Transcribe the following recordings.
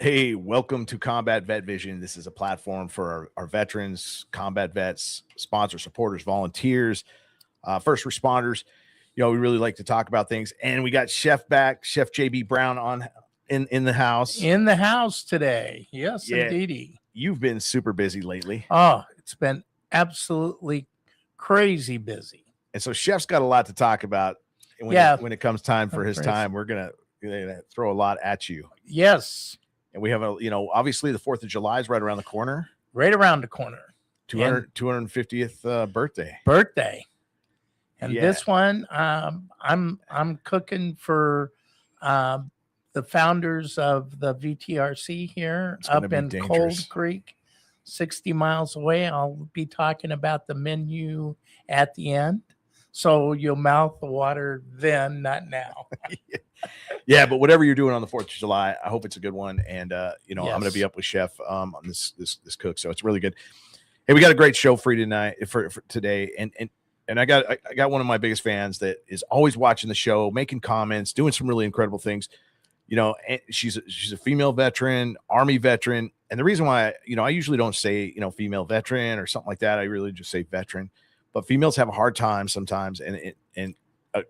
Hey, welcome to Combat Vet Vision. This is a platform for our veterans, combat vets, sponsors, supporters, volunteers, first responders. We really like to talk about things. And we got Chef back, Chef JB Brown on in the house. In the house today. Yes, Yeah. indeedy. You've been super busy lately. Oh, it's been absolutely crazy busy. And so Chef's got a lot to talk about. And when it comes time for his time, we're gonna throw a lot at you. Yes. And we have obviously the 4th of July is right around the corner. Right around the corner. 250th birthday. And this one, I'm cooking for the founders of the VTRC here up in Cold Creek, 60 miles away. I'll be talking about the menu at the end. So you'll mouth the water then, not now. Yeah, but whatever you're doing on the 4th of July, I hope it's a good one. And I'm going to be up with Chef on this cook, so it's really good. Hey, we got a great show for you tonight, for today, and I got one of my biggest fans that is always watching the show, making comments, doing some really incredible things. And she's a female veteran, Army veteran, and the reason why I usually don't say female veteran or something like that. I really just say veteran. But females have a hard time sometimes, and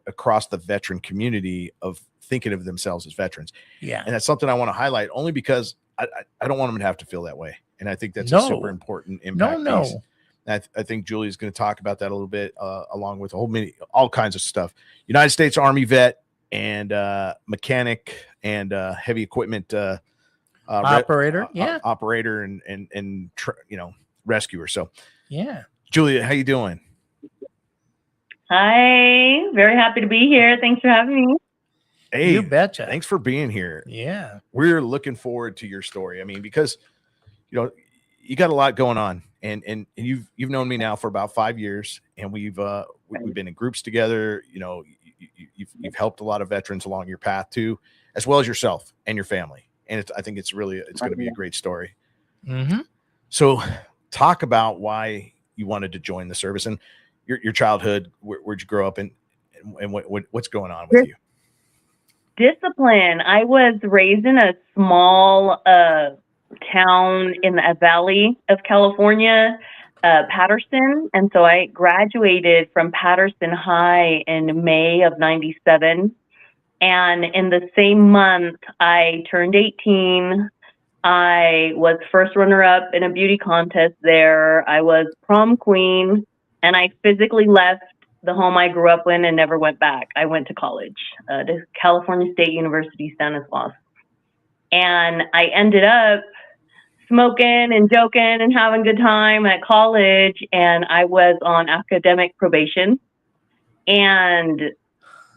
across the veteran community of thinking of themselves as veterans. Yeah, and that's something I want to highlight only because I don't want them to have to feel that way, and I think that's a super important impact. Piece. I think Julie's going to talk about that a little bit, along with all kinds of stuff. United States Army vet and mechanic and heavy equipment operator, operator and rescuer. So yeah, Julia, how you doing? Hi, very happy to be here. Thanks for having me. Hey, you betcha. Thanks for being here. Yeah, we're looking forward to your story. I mean, because you got a lot going on, and you've known me now for about 5 years, and we've been in groups together. You've helped a lot of veterans along your path too, as well as yourself and your family. And I think it's going to be a great story. Mm-hmm. So, talk about why you wanted to join the service and your childhood. Where'd you grow up, and what's going on with you? Discipline. I was raised in a small town in the valley of California, Patterson. And so I graduated from Patterson High in May of '97. And in the same month, I turned 18. I was first runner-up in a beauty contest there. I was prom queen, and I physically left the home I grew up in and never went back. I went to college, to California State University, Stanislaus. And I ended up smoking and joking and having a good time at college, and I was on academic probation. And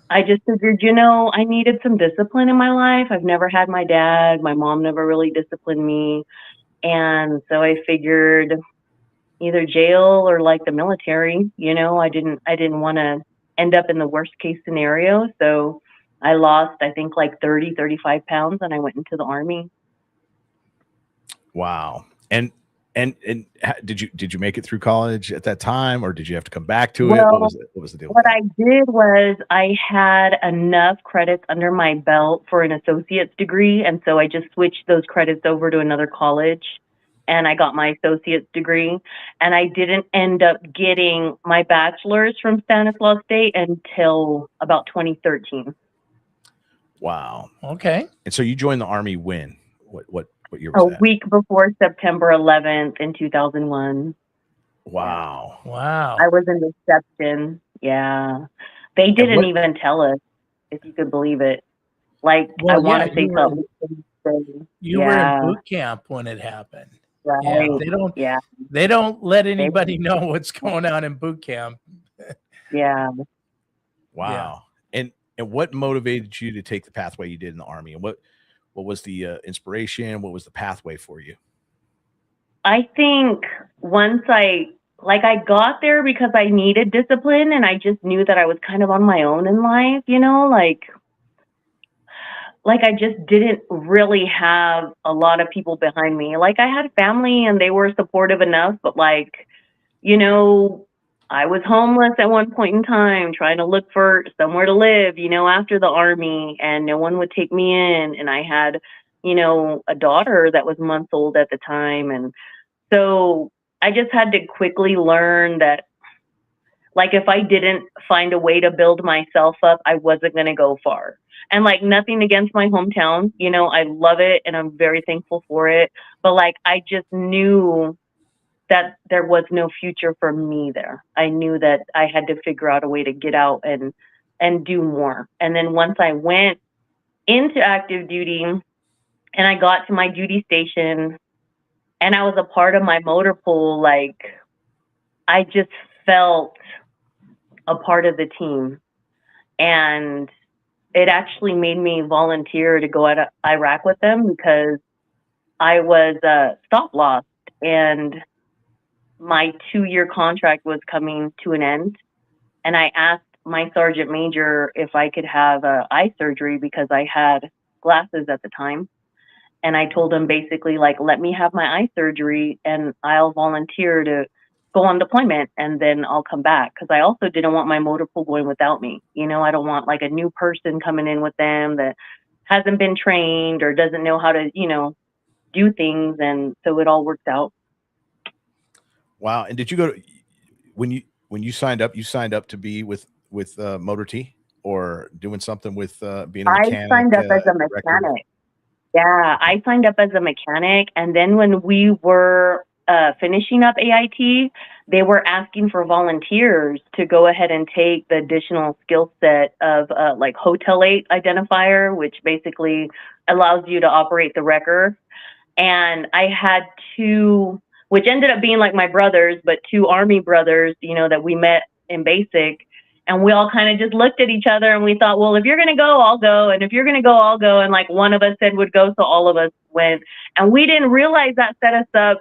I just figured, I needed some discipline in my life. I've never had my dad. My mom never really disciplined me. And so I figured either jail or like the military. I didn't want to end up in the worst case scenario. So I lost, I think, like 35 pounds, and I went into the Army. Wow. And did you make it through college at that time, or did you have to come back to it? What was the deal? What I did was I had enough credits under my belt for an associate's degree, and so I just switched those credits over to another college, and I got my associate's degree. And I didn't end up getting my bachelor's from Stanislaus State until about 2013. Wow. Okay. And so you joined the Army when? What year was that? A week before September 11th in 2001. Wow. I was in reception. Yeah. They didn't even tell us, if you could believe it. Like, well, I want to say something. You were in boot camp when it happened. Right. They don't let anybody know what's going on in boot camp. Yeah. Wow. Yeah. And what motivated you to take the pathway you did in the Army? And what was the inspiration? What was the pathway for you? I think once I got there because I needed discipline, and I just knew that I was kind of on my own in life, like I just didn't really have a lot of people behind me. Like, I had family and they were supportive enough, but I was homeless at one point in time, trying to look for somewhere to live, after the Army, and no one would take me in. And I had a daughter that was months old at the time. And so I just had to quickly learn that, like, if I didn't find a way to build myself up, I wasn't going to go far. And like, nothing against my hometown, I love it and I'm very thankful for it. But like, I just knew that there was no future for me there. I knew that I had to figure out a way to get out and do more. And then once I went into active duty and I got to my duty station and I was a part of my motor pool, like, I just felt a part of the team. And it actually made me volunteer to go out of Iraq with them because I was stop lost and my 2-year contract was coming to an end. And I asked my sergeant major if I could have eye surgery because I had glasses at the time. And I told him basically, like, let me have my eye surgery and I'll volunteer to go on deployment and then I'll come back. Because I also didn't want my motor pool going without me. I don't want like a new person coming in with them that hasn't been trained or doesn't know how to, do things. And so it all worked out. Wow. And did you go to, when you signed up to be with Motor T or doing something with being a mechanic? I signed up as a mechanic. Yeah, I signed up as a mechanic. And then when we were finishing up AIT, they were asking for volunteers to go ahead and take the additional skill set of like Hotel 8 identifier, which basically allows you to operate the wrecker. And I had 2, which ended up being like my brothers, but 2 Army brothers, that we met in basic. And we all kind of just looked at each other and we thought, well, if you're going to go, I'll go. And if you're going to go, I'll go. And like one of us said would go. So all of us went. And we didn't realize that set us up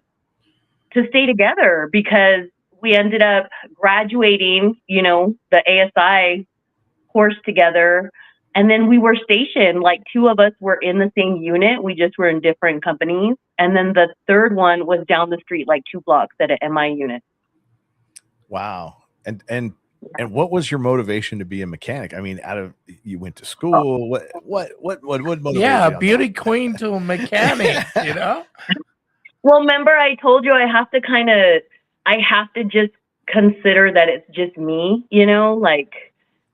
to stay together because we ended up graduating, the ASI course together. And then we were stationed, like 2 of us were in the same unit. We just were in different companies. And then the third one was down the street, like 2 blocks at an MI unit. Wow. And what was your motivation to be a mechanic? I mean, you went to school. What motivated you? Yeah, beauty queen to a mechanic, Well, remember I told you I have to just consider that it's just me, like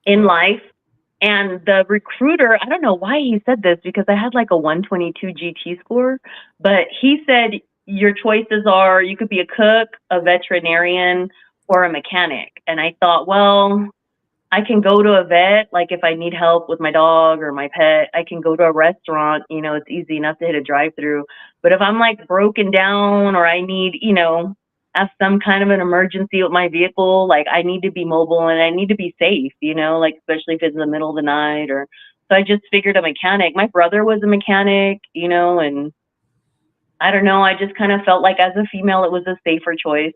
in life. And the recruiter, I don't know why he said this because I had like a 122 GT score, but he said your choices are you could be a cook, a veterinarian, or a mechanic. And I thought, well, I can go to a vet, like if I need help with my dog or my pet. I can go to a restaurant, it's easy enough to hit a drive-through. But if I'm like broken down or I need, have some kind of an emergency with my vehicle, like I need to be mobile and I need to be safe, like especially if it's in the middle of the night. Or so I just figured a mechanic. My brother was a mechanic, and I don't know. I just kind of felt like as a female, it was a safer choice.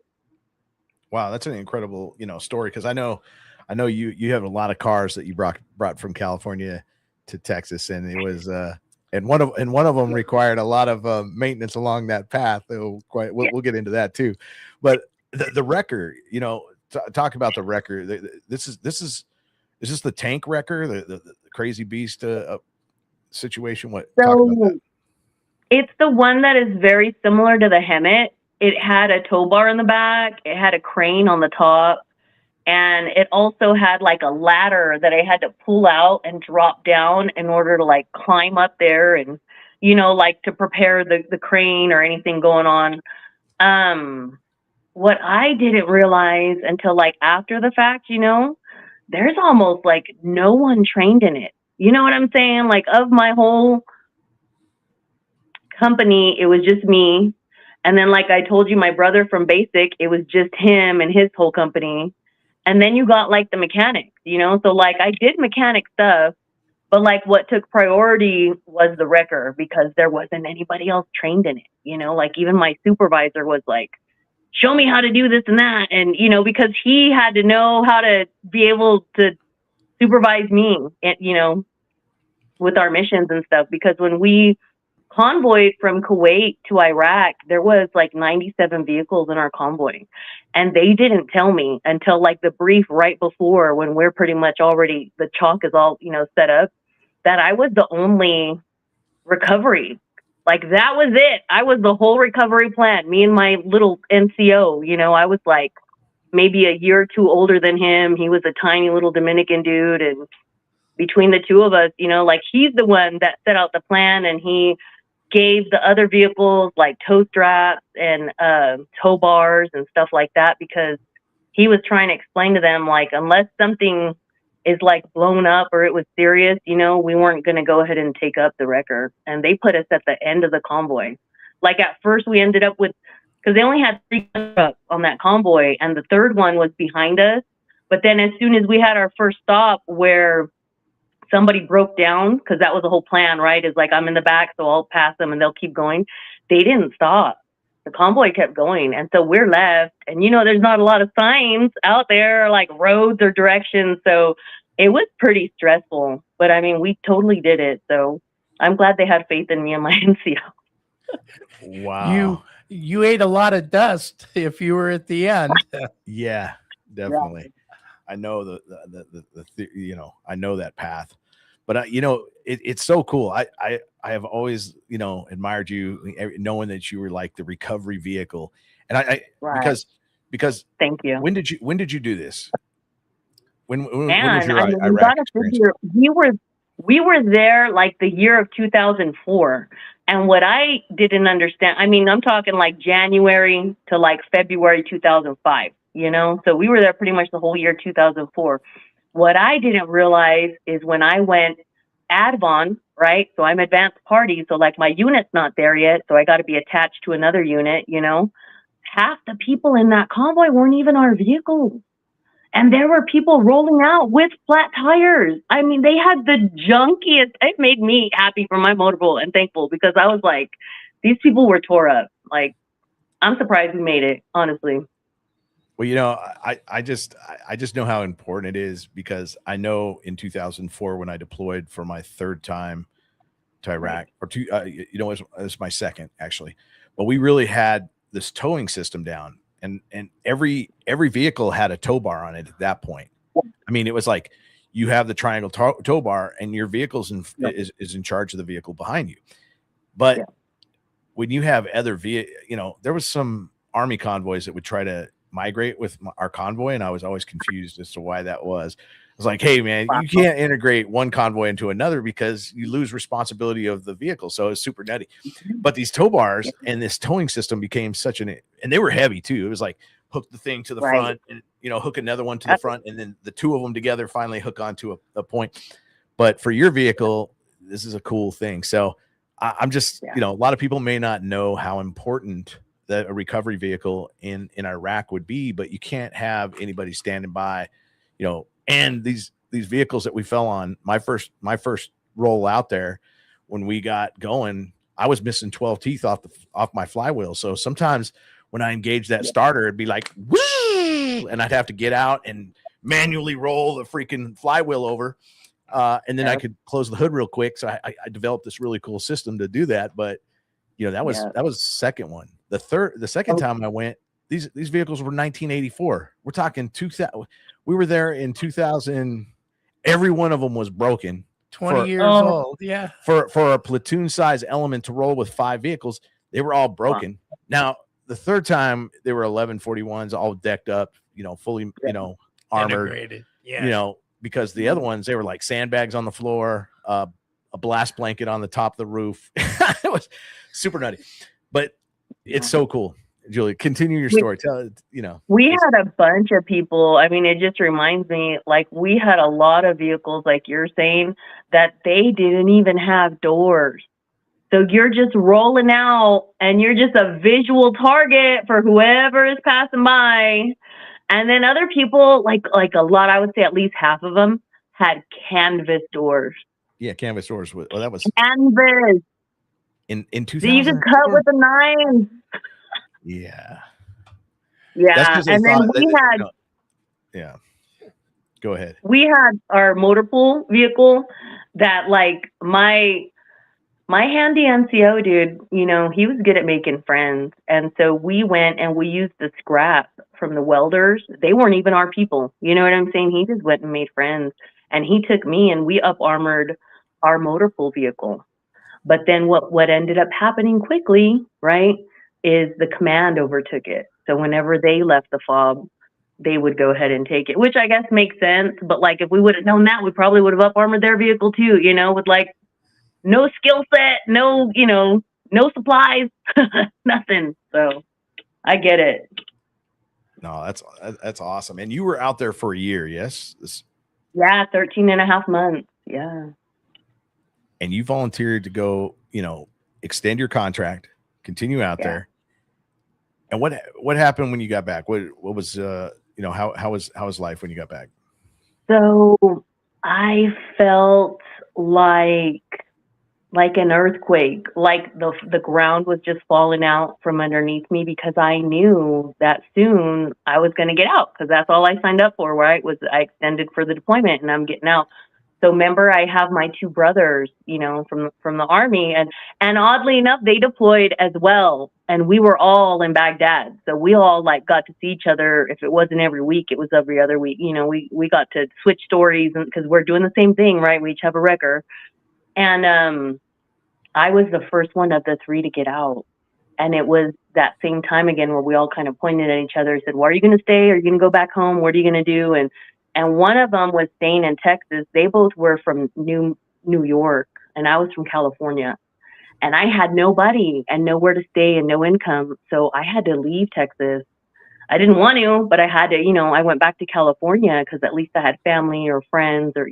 Wow, that's an incredible, story. Because I know you have a lot of cars that you brought from California to Texas, and it was and one of them required a lot of maintenance along that path. We'll get into that too. But the wrecker, talk about the wrecker. Is this the tank wrecker, the crazy beast situation? Talk about that. It's the one that is very similar to the Hemet. It had a tow bar in the back. It had a crane on the top. And it also had like a ladder that I had to pull out and drop down in order to like climb up there and, like to prepare the crane or anything going on. What I didn't realize until like after the fact, there's almost like no one trained in it. You know what I'm saying? Like of my whole company, it was just me. And then like I told you, my brother from basic, it was just him and his whole company. And then you got like the mechanics, so like I did mechanic stuff, but like what took priority was the wrecker because there wasn't anybody else trained in it, like even my supervisor was like, show me how to do this and that. And, because he had to know how to be able to supervise me, with our missions and stuff. Because when we convoyed from Kuwait to Iraq, there was like 97 vehicles in our convoy. And they didn't tell me until like the brief right before when we're pretty much already, the chalk is all, set up, that I was the only recovery Like, that was it. I was the whole recovery plan. Me and my little NCO, you know, I was like maybe a year or two older than him. He was a tiny little Dominican dude. And between the two of us, you know, like, he's the one that set out the plan, and he gave the other vehicles like tow straps and tow bars and stuff like that, because he was trying to explain to them, like, unless something is like blown up or it was serious, you know, we weren't going to go ahead and take up the wrecker. And they put us at the end of the convoy. Like, at first we ended up with, because they only had 3 trucks on that convoy, and the third one was behind us. But then as soon as we had our first stop where somebody broke down, because that was the whole plan, right? Is like, I'm in the back, so I'll pass them and they'll keep going. They didn't stop. The convoy kept going. And so we're left, and, you know, there's not a lot of signs out there, like roads or directions. So it was pretty stressful, but I mean, we totally did it. So I'm glad they had faith in me and my NCO. Wow. You ate a lot of dust if you were at the end. Yeah, definitely. Yeah. I know the you know, I know that path, but you know, it's so cool. I have always, you know, admired you, knowing that you were like the recovery vehicle. And I right. because thank you. When did you do this? When was your Iraq experience? We were there like the year of 2004. And what I didn't understand, I mean, I'm talking like January to like February 2005, you know? So we were there pretty much the whole year 2004. What I didn't realize is when I went ADVON, right? So I'm advanced party. So like my unit's not there yet. So I got to be attached to another unit, you know? Half the people in that convoy weren't even our vehicles. And there were people rolling out with flat tires. I mean, they had the junkiest. It made me happy for my motorboat and thankful, because I was like, these people were tore up. Like, I'm surprised we made it, honestly. Well, you know, I just know how important it is, because I know in 2004 when I deployed for my 3rd time to Iraq, or you know, it was my 2nd actually, but we really had this towing system down. And every vehicle had a tow bar on it at that point. I mean, it was like you have the triangle tow bar, and your vehicle's is in charge of the vehicle behind you. But when you have other you know, there was some Army convoys that would try to migrate with our convoy, and I was always confused as to why that was. I was like, hey man, you can't integrate one convoy into another because you lose responsibility of the vehicle. So it's super nutty. But these tow bars and this towing system became such and they were heavy too. It was like hook the thing to the front, and, you know, hook another one to the front, and then the 2 of them together finally hook onto a point. But for your vehicle, this is a cool thing. So I'm just, you know, a lot of people may not know how important that a recovery vehicle in Iraq would be, but you can't have anybody standing by, you know. And these vehicles that we fell on, my first roll out there, when we got going, I was missing 12 teeth off my flywheel. So sometimes when I engaged that starter, it'd be like, woo, and I'd have to get out and manually roll the freaking flywheel over. And then I could close the hood real quick. So I developed this really cool system to do that. But, you know, that was the second one. The second time I went, these vehicles were 1984. We're talking 2000. We were there in 2000. Every one of them was broken. 20 years old. Yeah. For a platoon size element to roll with 5 vehicles, they were all broken. Wow. Now, the third time they were 1141s, all decked up, you know, fully, you know, armored. Integrated. Yeah. You know, because the other ones, they were like sandbags on the floor, a blast blanket on the top of the roof. It was super nutty. But it's so cool. Julie, continue your story. Tell, you know. We had a bunch of people. I mean, it just reminds me, like, we had a lot of vehicles, like you're saying, that they didn't even have doors. So you're just rolling out, and you're just a visual target for whoever is passing by. And then other people, like a lot, I would say at least half of them had canvas doors. Yeah, canvas doors. Oh, that was canvas. In 2000. So you could cut with a knife. Yeah. Yeah. And then we had. You know, yeah. Go ahead. We had our motor pool vehicle that, like, my handy NCO dude, you know, he was good at making friends. And so we went and we used the scrap from the welders. They weren't even our people. You know what I'm saying? He just went and made friends. And he took me, and we up armored our motor pool vehicle. But then what ended up happening quickly, right, is the command overtook it. So whenever they left the fob, they would go ahead and take it, which I guess makes sense. But like, if we would have known that, we probably would have up armored their vehicle too, with like no skill set, no, no supplies, nothing. So I get it. No, that's awesome. And you were out there for a year, yes? Yeah, 13 and a half months. Yeah. And you volunteered to go, extend your contract, continue out there. And what happened when you got back? What was how was life when you got back? So I felt like an earthquake, like the ground was just falling out from underneath me, because I knew that soon I was going to get out, because that's all I signed up for, right? I extended for the deployment and I'm getting out. So remember, I have my two brothers, from the Army, and oddly enough, they deployed as well. And we were all in Baghdad. So we all got to see each other. If it wasn't every week, it was every other week. We got to switch stories, because we're doing the same thing, right? We each have a wrecker. And I was the first one of the three to get out. And it was that same time again where we all kind of pointed at each other and said, well, are you going to stay? Are you going to go back home? What are you going to do? And one of them was staying in Texas. They both were from New York, and I was from California. And I had nobody and nowhere to stay and no income. So I had to leave Texas. I didn't want to, but I had to, I went back to California because at least I had family or friends or,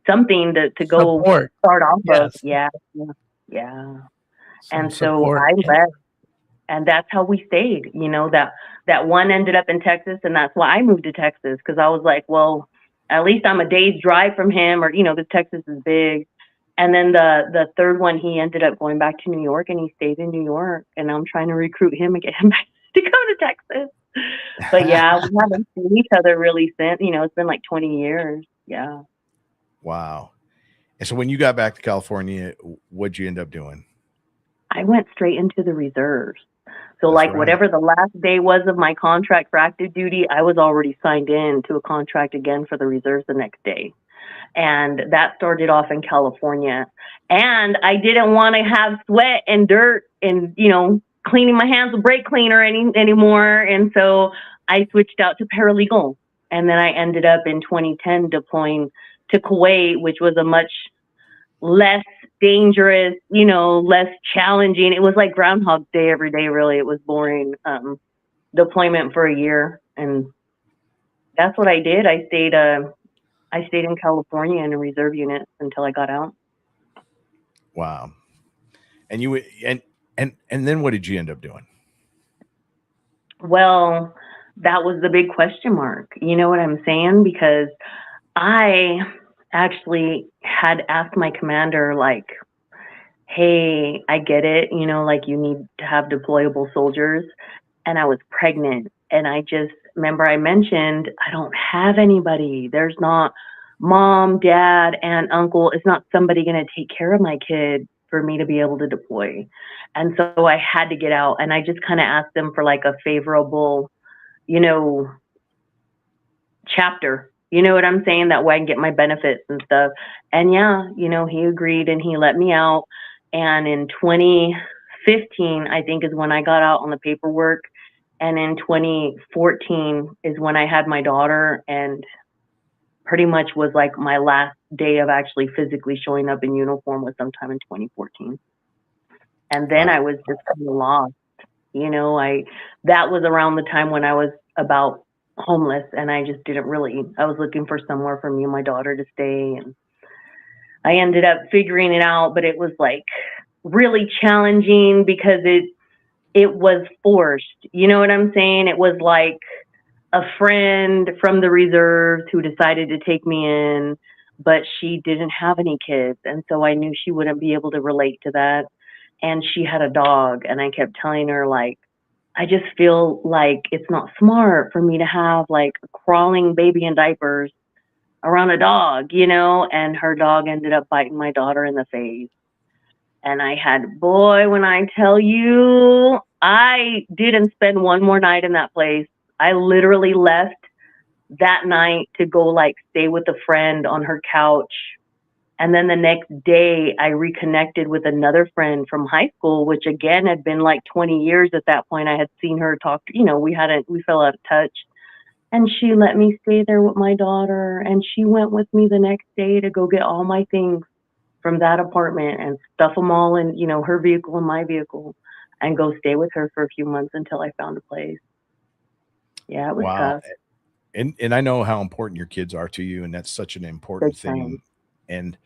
something to go support. Start off Yes. of. Yeah. And support. So I left. And that's how we stayed, that one ended up in Texas. And that's why I moved to Texas, because I was like, well, at least I'm a day's drive from him, or, because Texas is big. And then the third one, he ended up going back to New York, and he stayed in New York. And I'm trying to recruit him and get him back to go to Texas. But yeah, we haven't seen each other really since, it's been like 20 years. Yeah. Wow. And so when you got back to California, what'd you end up doing? I went straight into the reserves. So whatever the last day was of my contract for active duty, I was already signed in to a contract again for the reserves the next day. And that started off in California. And I didn't want to have sweat and dirt and, cleaning my hands with brake cleaner anymore. And so I switched out to paralegal. And then I ended up in 2010 deploying to Kuwait, which was a much less dangerous, less challenging. It was like Groundhog Day every day, really. It was boring. Deployment for a year. And that's what I did. I stayed in California in a reserve unit until I got out. Wow. And you and then what did you end up doing? Well, that was the big question mark. You know what I'm saying? Because I actually had asked my commander, hey, I get it, you need to have deployable soldiers. And I was pregnant. And I just remember I mentioned, I don't have anybody. There's not mom, dad, aunt, uncle. It's not somebody going to take care of my kid for me to be able to deploy. And so I had to get out. And I just kind of asked them for a favorable, chapter. You know what I'm saying? That way I can get my benefits and stuff. And yeah, he agreed and he let me out. And in 2015, I think, is when I got out on the paperwork. And in 2014 is when I had my daughter, and pretty much was my last day of actually physically showing up in uniform was sometime in 2014. And then I was just kind of lost. That was around the time when I was about homeless, and I just didn't really, I was looking for somewhere for me and my daughter to stay, and I ended up figuring it out, but it was really challenging because it was forced. You know what I'm saying? It was like a friend from the reserves who decided to take me in, but she didn't have any kids, and so I knew she wouldn't be able to relate to that. And she had a dog, and I kept telling her, I just feel like it's not smart for me to have a crawling baby in diapers around a dog, and her dog ended up biting my daughter in the face. And when I tell you, I didn't spend one more night in that place. I literally left that night to go stay with a friend on her couch And then the next day, I reconnected with another friend from high school, which again had been like 20 years at that point. I had seen her talk, we fell out of touch. And she let me stay there with my daughter. And she went with me the next day to go get all my things from that apartment and stuff them all in, her vehicle and my vehicle, and go stay with her for a few months until I found a place. Yeah, it was tough. And I know how important your kids are to you, and that's such an important thing. And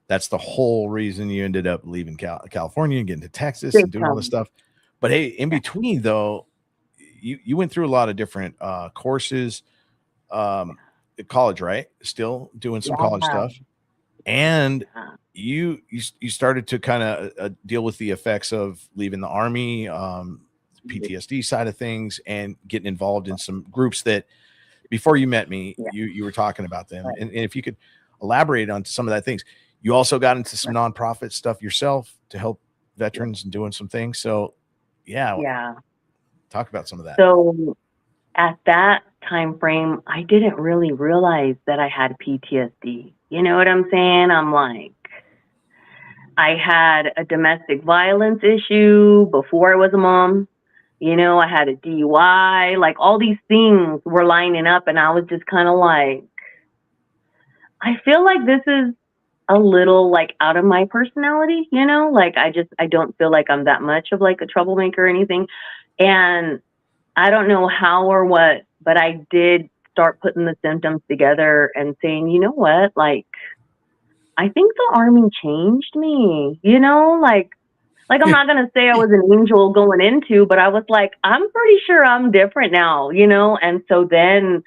that's the whole reason you ended up leaving California and getting to Texas and doing all this stuff. But hey, in between though, you went through a lot of different courses, at college, right? Still doing some college stuff. And you started to kind of deal with the effects of leaving the Army, PTSD side of things, and getting involved in some groups that before you met me, you were talking about them. And if you could elaborate on some of that things. You also got into some nonprofit stuff yourself to help veterans and doing some things. So talk about some of that. So at that time frame, I didn't really realize that I had PTSD. You know what I'm saying? I'm like, I had a domestic violence issue before I was a mom. I had a DUI, like all these things were lining up, and I was just kind of like, I feel like this is a little like out of my personality, like I don't feel like I'm that much of like a troublemaker or anything. And I don't know how or what, but I did start putting the symptoms together and saying, you know what, like, I think the Army changed me, like I'm not going to say I was an angel going into, but I was like, I'm pretty sure I'm different now, And so then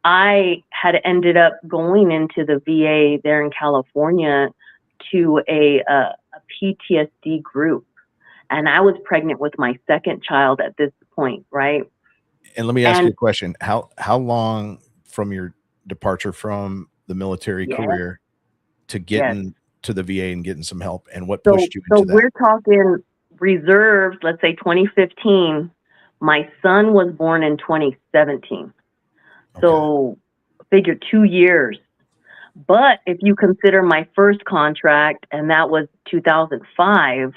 I had ended up going into the VA there in California to a PTSD group. And I was pregnant with my second child at this point, right? And let me ask you a question. How long from your departure from the military career to getting to the VA and getting some help, and what pushed you into that? So we're talking reserves, let's say 2015. My son was born in 2017. So figure 2 years. But if you consider my first contract, and that was 2005,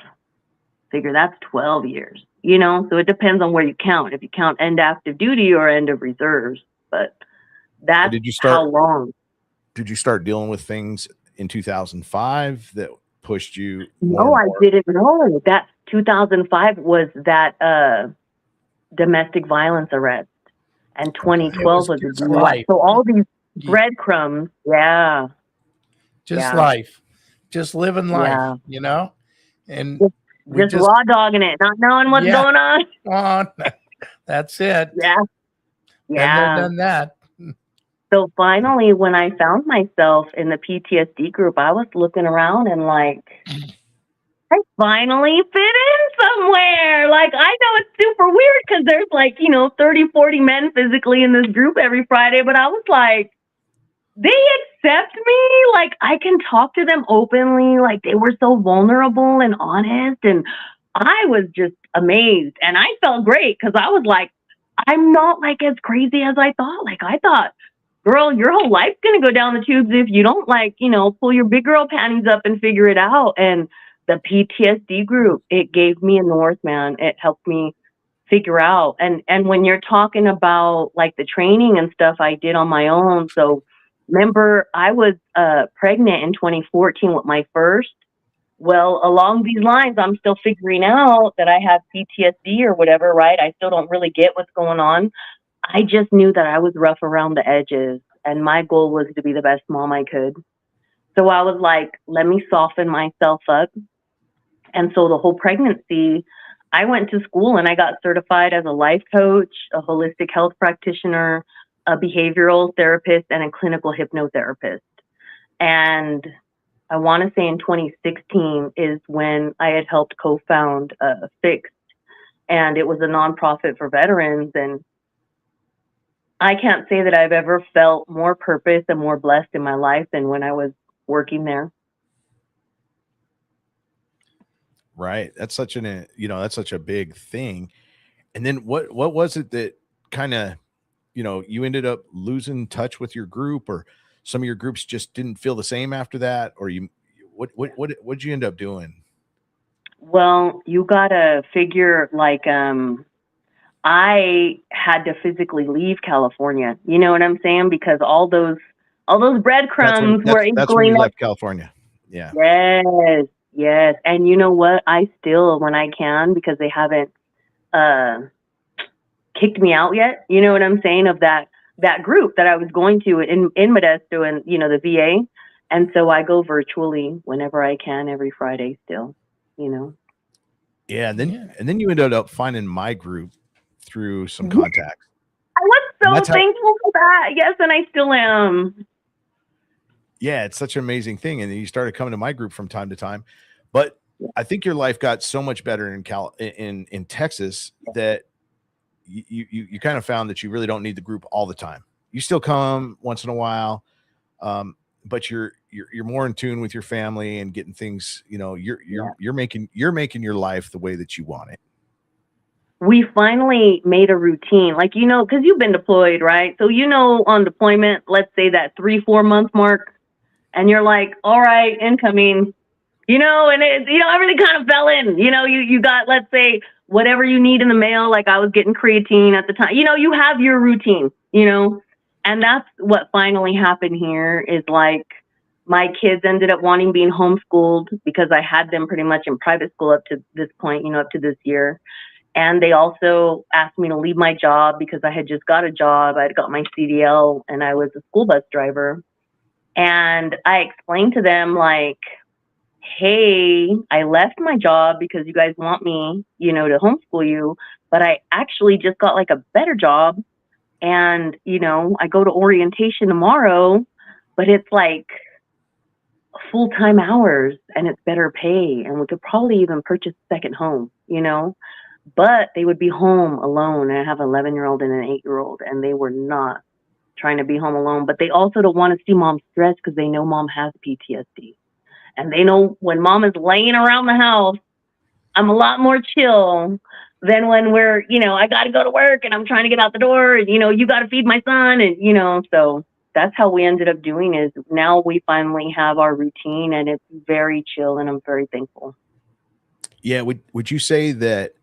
figure that's 12 years, So it depends on where you count. If you count end active duty or end of reserves, but that's how long. Did you start dealing with things in 2005 that pushed you? No, I didn't know. That 2005 was that domestic violence arrest. And 2012 was a DUI. So all these breadcrumbs, life, just living life, and just raw dogging it, not knowing what's going on. That's it. Yeah. Done that. So finally, when I found myself in the PTSD group, I was looking around and like, I finally fit in somewhere. Like, I know it's super weird because there's like, 30, 40 men physically in this group every Friday. But I was like, they accept me. Like, I can talk to them openly. Like, they were so vulnerable and honest. And I was just amazed. And I felt great because I was like, I'm not like as crazy as I thought. Like, I thought, girl, your whole life's going to go down the tubes if you don't like, pull your big girl panties up and figure it out. And the PTSD group, it gave me a north, man. It helped me figure out. And when you're talking about like the training and stuff I did on my own. So remember, I was pregnant in 2014 with my first. Well, along these lines, I'm still figuring out that I have PTSD or whatever, right? I still don't really get what's going on. I just knew that I was rough around the edges, and my goal was to be the best mom I could. So I was like, let me soften myself up. And so the whole pregnancy, I went to school and I got certified as a life coach, a holistic health practitioner, a behavioral therapist, and a clinical hypnotherapist. And I want to say in 2016 is when I had helped co-found Fixed, and it was a nonprofit for veterans. And I can't say that I've ever felt more purpose and more blessed in my life than when I was working there. Right. That's such a big thing. And then what was it that kind of, you ended up losing touch with your group, or some of your groups just didn't feel the same after that, or you what'd you end up doing? Well, you gotta figure like I had to physically leave California. You know what I'm saying? Because all those breadcrumbs were that's when you going up. left California. Yeah. Yes, yes. And you know what? I still, when I can, because they haven't kicked me out yet. You know what I'm saying? Of that group that I was going to in Modesto and the VA. And so I go virtually whenever I can every Friday still. Yeah, and then you ended up finding my group through some Mm-hmm. contacts. I was so thankful for that. Yes, and I still am. Yeah, it's such an amazing thing. And then you started coming to my group from time to time. But I think your life got so much better in Texas that you kind of found that you really don't need the group all the time. You still come once in a while, but you're more in tune with your family and getting things. You're making your life the way that you want it. We finally made a routine, like because you've been deployed, right? So on deployment, let's say that 3-4 month mark, and you're like, all right, incoming. And it, everything kind of fell in. You got, let's say, whatever you need in the mail. Like I was getting creatine at the time. You have your routine. And that's what finally happened here. Is like my kids ended up wanting being homeschooled because I had them pretty much in private school up to this point. Up to this year. And they also asked me to leave my job because I had just got a job. I'd got my CDL and I was a school bus driver. And I explained to them like, hey, I left my job because you guys want me, to homeschool you, but I actually just got like a better job. And, I go to orientation tomorrow, but it's like full-time hours and it's better pay. And we could probably even purchase a second home, but they would be home alone. And I have an 11-year-old and an 8-year-old, and they were not trying to be home alone, but they also don't want to see mom stressed because they know mom has PTSD. And they know when mom is laying around the house, I'm a lot more chill than when we're, I got to go to work and I'm trying to get out the door and, you got to feed my son. And, so that's how we ended up doing is now we finally have our routine and it's very chill and I'm very thankful. Yeah. Would you say that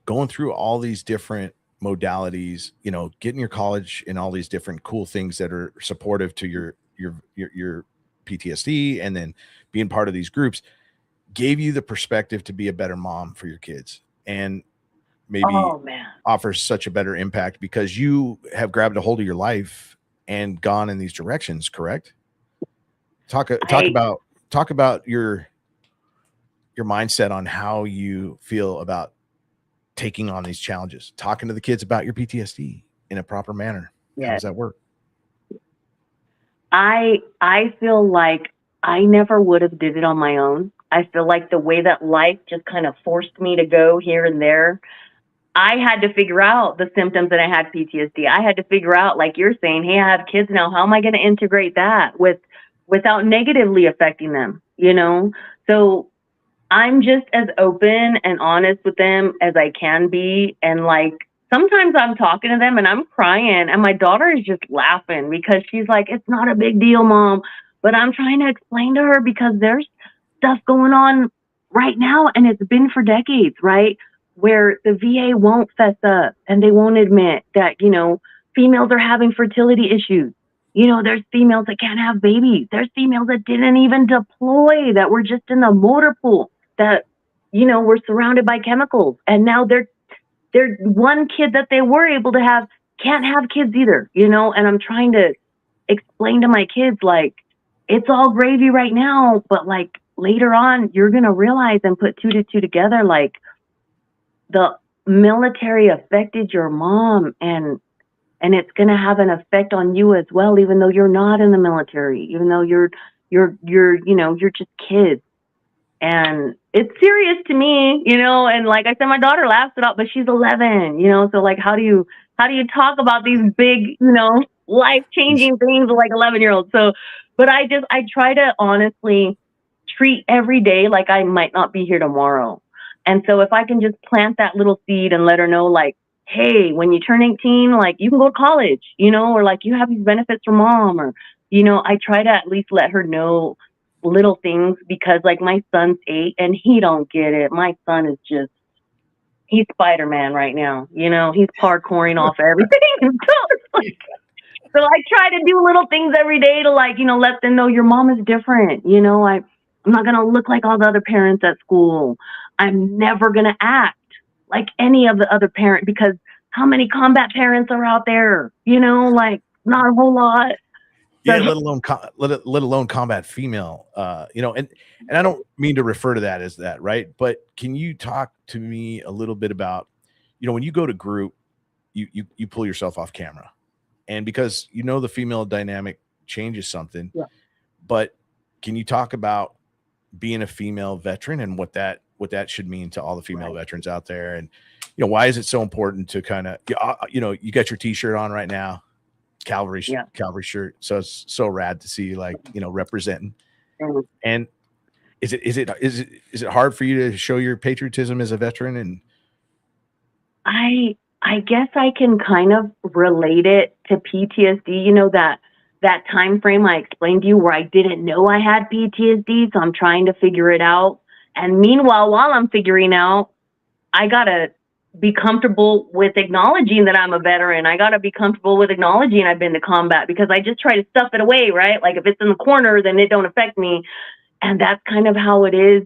going through all these different modalities, getting your college and all these different cool things that are supportive to your PTSD and then being part of these groups gave you the perspective to be a better mom for your kids and maybe offers such a better impact because you have grabbed a hold of your life and gone in these directions, correct? Talk about your mindset on how you feel about taking on these challenges, talking to the kids about your PTSD in a proper manner. How does that work? I feel like I never would have did it on my own. I feel like the way that life just kind of forced me to go here and there, I had to figure out the symptoms that I had PTSD. I had to figure out, like you're saying, hey, I have kids now. How am I going to integrate that without negatively affecting them? So I'm just as open and honest with them as I can be. And like, sometimes I'm talking to them and I'm crying and my daughter is just laughing because she's like, it's not a big deal, Mom. But I'm trying to explain to her because there's stuff going on right now. And it's been for decades, right? Where the VA won't fess up and they won't admit that, females are having fertility issues. There's females that can't have babies. There's females that didn't even deploy, that were just in the motor pool, that, were surrounded by chemicals. And now they're one kid that they were able to have can't have kids either, and I'm trying to explain to my kids, like, it's all gravy right now, but like later on, you're going to realize and put 2 to 2 together, like the military affected your mom and it's going to have an effect on you as well, even though you're not in the military, even though you're just kids. And it's serious to me, and like I said, my daughter laughs it out, but she's 11, so like, how do you talk about these big, life-changing things with like 11-year-olds? So, but I try to honestly treat every day like I might not be here tomorrow. And so if I can just plant that little seed and let her know, like, hey, when you turn 18, like, you can go to college, or like you have these benefits from mom, or, I try to at least let her know, little things, because like my son's 8 and he don't get it. My son is just, he's Spider-Man right now. You know, he's parkouring off everything. So it's like, so I try to do little things every day to, like, you know, let them know your mom is different. You know, I'm not going to look like all the other parents at school. I'm never going to act like any of the other parents, because how many combat parents are out there? You know, like not a whole lot. Yeah, let alone combat female. You know, and I don't mean to refer to that as that, right? But can you talk to me a little bit about, you know, when you go to group, you pull yourself off camera, and because you know the female dynamic changes something, Yeah. But can you talk about being a female veteran and what that should mean to all the female veterans out there, and you know, why is it so important to kind of, you know, you got your t-shirt on right now, Calvary shirt, so it's so rad to see, like, you know, representing. And is it hard for you to show your patriotism as a veteran? And I guess I can kind of relate it to PTSD. You know, that time frame I explained to you where I didn't know I had PTSD, so I'm trying to figure it out. And meanwhile, while I'm figuring out, I gotta be comfortable with acknowledging that I'm a veteran. I gotta be comfortable with acknowledging I've been to combat, because I just try to stuff it away, right? Like if it's in the corner, then it don't affect me. And that's kind of how it is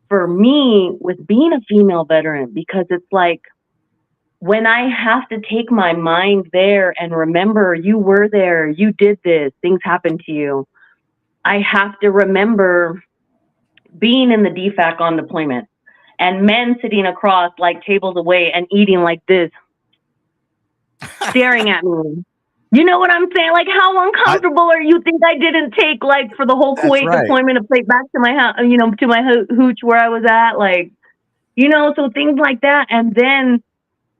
for me with being a female veteran, because it's like, when I have to take my mind there and remember you were there, you did this, things happened to you, I have to remember being in the DFAC on deployment and men sitting across like tables away and eating like this, staring at me. You know what I'm saying? Like, how uncomfortable are you think I didn't take, like, for the whole Kuwait deployment to play back to my house, you know, to my hooch where I was at, like, you know, so things like that. And then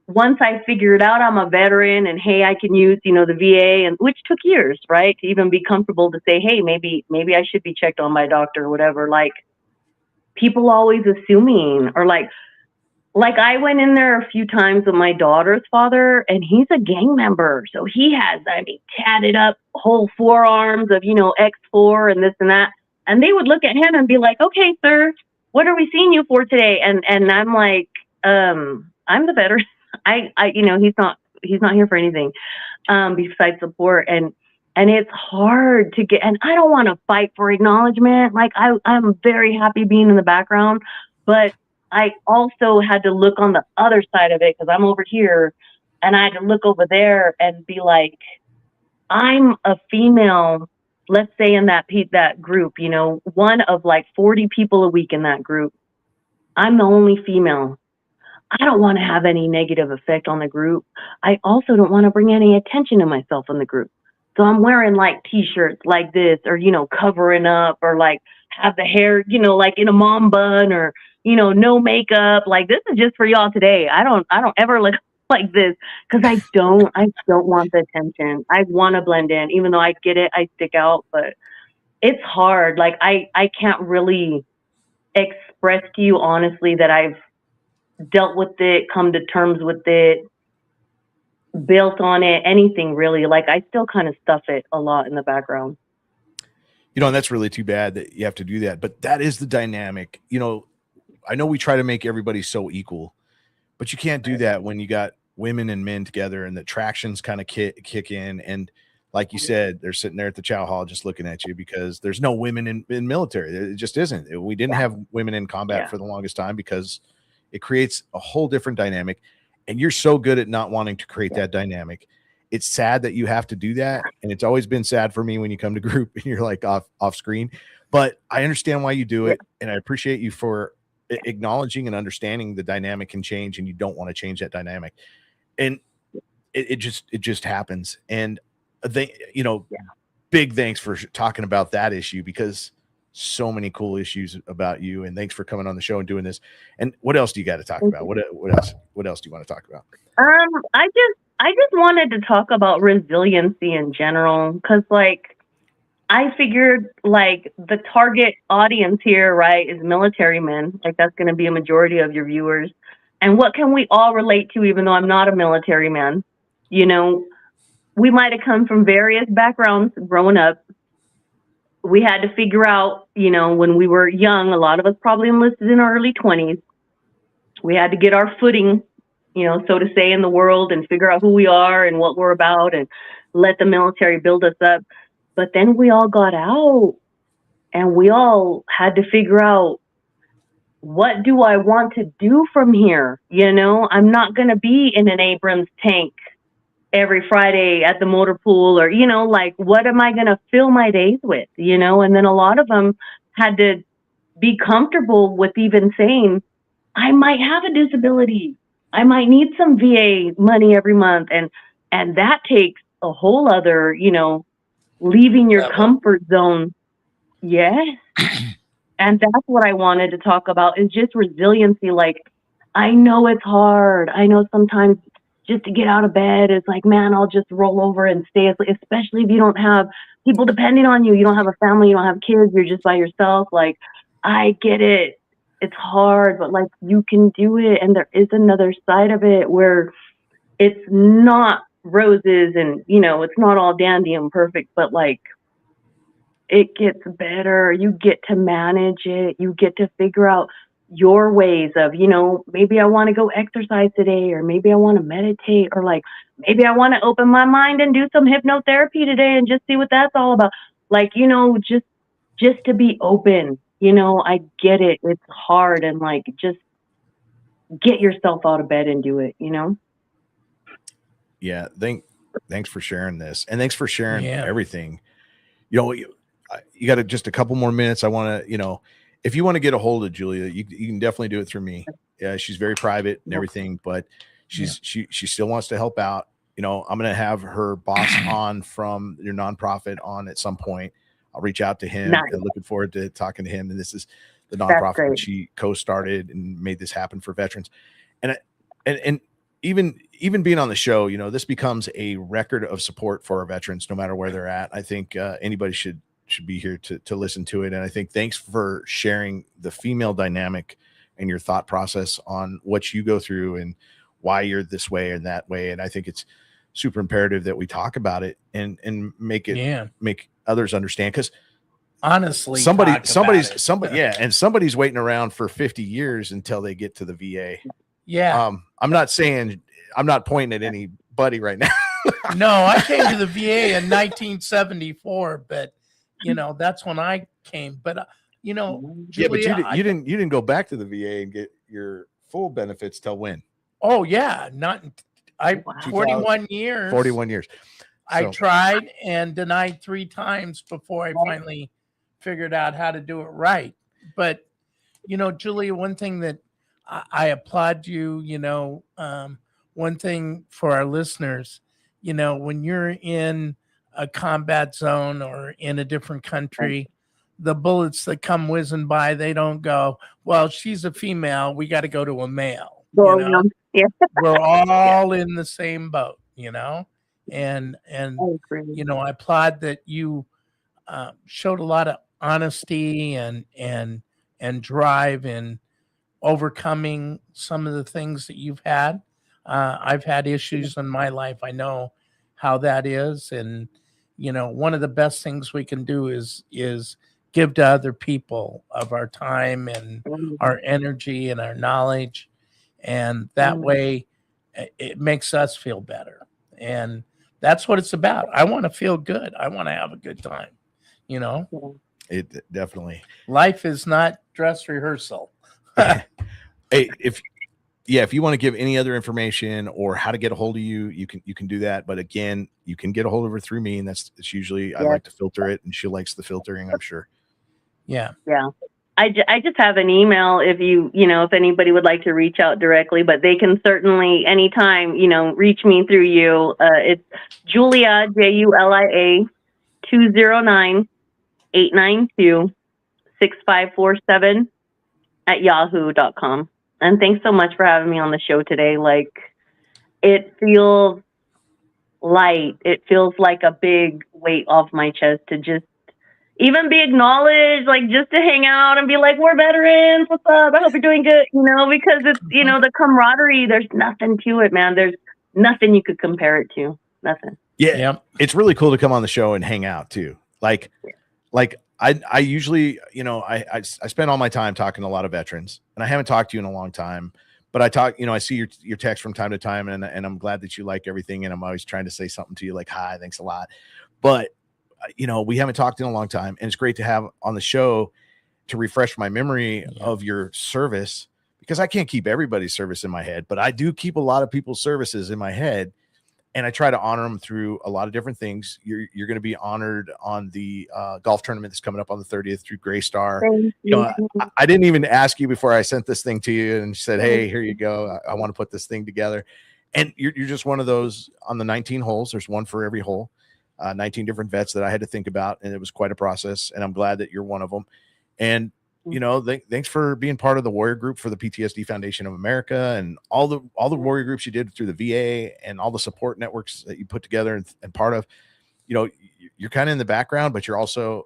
once I figured out I'm a veteran and, hey, I can use, you know, the VA, and which took years, right, to even be comfortable to say, hey, maybe I should be checked on by a doctor or whatever. Like, people always assuming, or like I went in there a few times with my daughter's father, and he's a gang member. So he has, I mean, tatted up whole forearms of, you know, X4 and this and that. And they would look at him and be like, okay, sir, what are we seeing you for today? And I'm like, I'm the veteran. I you know, he's not here for anything besides support. And it's hard to get, and I don't want to fight for acknowledgement. Like, I'm very happy being in the background, but I also had to look on the other side of it, because I'm over here, and I had to look over there and be like, I'm a female, let's say in that group, you know, one of like 40 people a week in that group. I'm the only female. I don't want to have any negative effect on the group. I also don't want to bring any attention to myself in the group. So I'm wearing like t-shirts like this, or, you know, covering up, or like have the hair, you know, like in a mom bun, or, you know, no makeup. Like, this is just for y'all today. I don't ever look like this, because I don't want the attention. I want to blend in, even though I get it, I stick out, but it's hard. Like, I can't really express to you honestly that I've dealt with it, come to terms with it, built on it, anything really. Like, I still kind of stuff it a lot in the background. You know, and that's really too bad that you have to do that, but that is the dynamic. You know, I know we try to make everybody so equal, but you can't do that when you got women and men together and the tractions kind of kick in. And like you said, they're sitting there at the chow hall just looking at you, because there's no women in military. It just isn't. We didn't have women in combat for the longest time, because it creates a whole different dynamic. And you're so good at not wanting to create that dynamic. It's sad that you have to do that. And it's always been sad for me when you come to group and you're like off screen, but I understand why you do it. And I appreciate you for acknowledging and understanding the dynamic can change, and you don't want to change that dynamic. And it just happens. And they, you know, big thanks for talking about that issue, because so many cool issues about you, and thanks for coming on the show and doing this. And what else do you got to talk about? What else do you want to talk about? I just wanted to talk about resiliency in general, because like, I figured like the target audience here, right, is military men. Like, that's going to be a majority of your viewers. And what can we all relate to, even though I'm not a military man? You know, we might have come from various backgrounds growing up. we had to figure out, when we were young, a lot of us probably enlisted in our early 20s. We had to get our footing, so to say, in the world and figure out who we are and what we're about and let the military build us up. But then we all got out and we all had to figure out, what do I want to do from here? I'm not going to be in an Abrams tank every Friday at the motor pool, or, what am I going to fill my days with, And then a lot of them had to be comfortable with even saying, I might have a disability. I might need some VA money every month. And that takes a whole other, leaving your comfort zone. Yes. And that's what I wanted to talk about, is just resiliency. Like, I know it's hard. I know sometimes just to get out of bed is like, man, I'll just roll over and stay asleep, especially if you don't have people depending on you. You don't have a family, you don't have kids, you're just by yourself. Like, I get it. It's hard, but like, you can do it. And there is another side of it where it's not roses and, it's not all dandy and perfect, but like, it gets better. You get to manage it. You get to figure out your ways of, maybe I want to go exercise today, or maybe I want to meditate, or like, maybe I want to open my mind and do some hypnotherapy today and just see what that's all about. Like, just to be open, I get it. It's hard. And like, just get yourself out of bed and do it, Yeah. Thanks for sharing this. And thanks for sharing everything. You got just a couple more minutes. I want to, if you want to get a hold of Julia, you can definitely do it through me. Yeah, she's very private and everything, but she still wants to help out. I'm going to have her boss on from your nonprofit on at some point. I'll reach out to him. Nice. And looking forward to talking to him. And this is the nonprofit that she co-started and made this happen for veterans. And even being on the show, this becomes a record of support for our veterans, no matter where they're at. I think anybody should be here to listen to it. And I think thanks for sharing the female dynamic and your thought process on what you go through and why you're this way and that way. And I think it's super imperative that we talk about it and make others understand. Cause honestly, somebody's waiting around for 50 years until they get to the VA. Yeah. I'm not pointing at anybody right now. No, I came to the VA in 1974, but that's when I came. But Julia, but you didn't go back to the VA and get your full benefits till when? Oh yeah, 41 years. 41 years. I tried and denied 3 times before I finally figured out how to do it right. But Julia, one thing that I applaud you. One thing for our listeners, when you're in a combat zone or in a different country, the bullets that come whizzing by, they don't go, well, she's a female, we got to go to a male. Yeah. We're all in the same boat, and I applaud that you showed a lot of honesty and drive in overcoming some of the things that you've had. I've had issues in my life. I know how that is. And, one of the best things we can do is give to other people of our time and our energy and our knowledge. And that way it makes us feel better. And that's what it's about. I want to feel good. I want to have a good time, It definitely. Life is not dress rehearsal. Hey, if you want to give any other information or how to get a hold of you, you can do that. But again, you can get a hold of her through me, and it's usually I like to filter it, and she likes the filtering, I'm sure. Yeah. I just have an email if if anybody would like to reach out directly, but they can certainly anytime, reach me through you. It's Julia, Julia, 209-892-6547 at yahoo.com. And thanks so much for having me on the show today. Like, it feels light. It feels like a big weight off my chest to just even be acknowledged, like just to hang out and be like, we're veterans, what's up? I hope you're doing good, because it's, the camaraderie, there's nothing to it, man. There's nothing you could compare it to. Nothing. Yeah. It's really cool to come on the show and hang out too. Like I usually, I spend all my time talking to a lot of veterans, and I haven't talked to you in a long time, but I see your text from time to time, and I'm glad that you like everything. And I'm always trying to say something to you like, hi, thanks a lot. But, we haven't talked in a long time, and it's great to have on the show to refresh my memory of your service, because I can't keep everybody's service in my head, but I do keep a lot of people's services in my head. And I try to honor them through a lot of different things. You're going to be honored on the golf tournament that's coming up on the 30th through Gray Star. I didn't even ask you before I sent this thing to you and said, hey, here you go. I want to put this thing together. And you're just one of those on the 19 holes. There's one for every hole, 19 different vets that I had to think about. And it was quite a process. And I'm glad that you're one of them. And thanks for being part of the warrior group for the PTSD Foundation of America, and all the warrior groups you did through the VA, and all the support networks that you put together and part of. You're kind of in the background, but you're also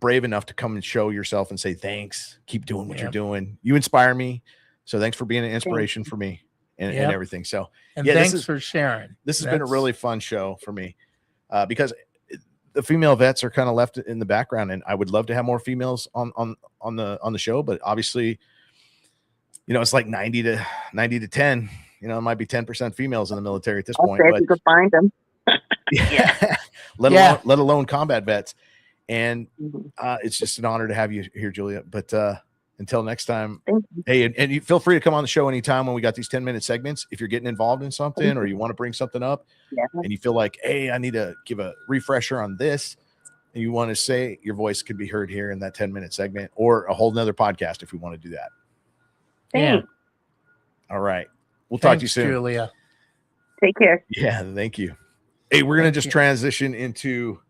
brave enough to come and show yourself and say, thanks, keep doing what you're doing. You inspire me. So thanks for being an inspiration for me and everything. So, thanks for sharing. This has been a really fun show for me, because the female vets are kind of left in the background, and I would love to have more females on the show, but obviously, it's like 90 to 10, it might be 10% females in the military at this point, but you could find them. let alone combat vets. And it's just an honor to have you here, Julia. But until next time, hey, and you feel free to come on the show anytime when we got these 10-minute segments. If you're getting involved in something, or you want to bring something up, and you feel like, hey, I need to give a refresher on this, and you want to say, your voice could be heard here in that 10-minute segment, or a whole nother podcast if we want to do that. Thanks. All right. We'll talk to you soon. Julia. Take care. Yeah, thank you. Hey, we're going to just transition into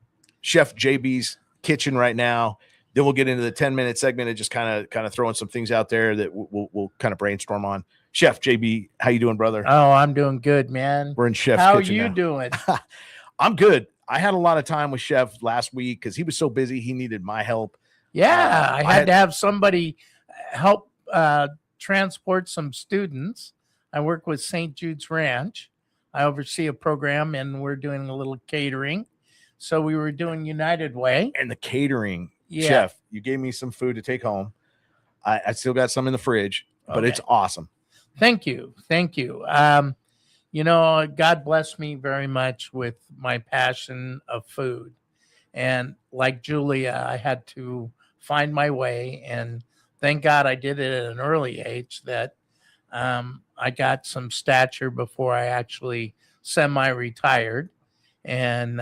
Chef JB's kitchen right now. Then we'll get into the 10-minute segment and just kind of throwing some things out there that we'll kind of brainstorm on. Chef JB, how you doing, brother? Oh, I'm doing good, man. We're in Chef's kitchen. How kitchen you now. Doing? I'm good. I had a lot of time with Chef last week because he was so busy. He needed my help. Yeah, I had to have somebody help transport some students. I work with St. Jude's Ranch. I oversee a program, and we're doing a little catering. So we were doing United Way. And the catering, Chef, you gave me some food to take home. I still got some in the fridge, but it's awesome. Thank you. God bless me very much with my passion of food. And like Julia, I had to find my way. And thank God I did it at an early age, that I got some stature before I actually semi-retired. And,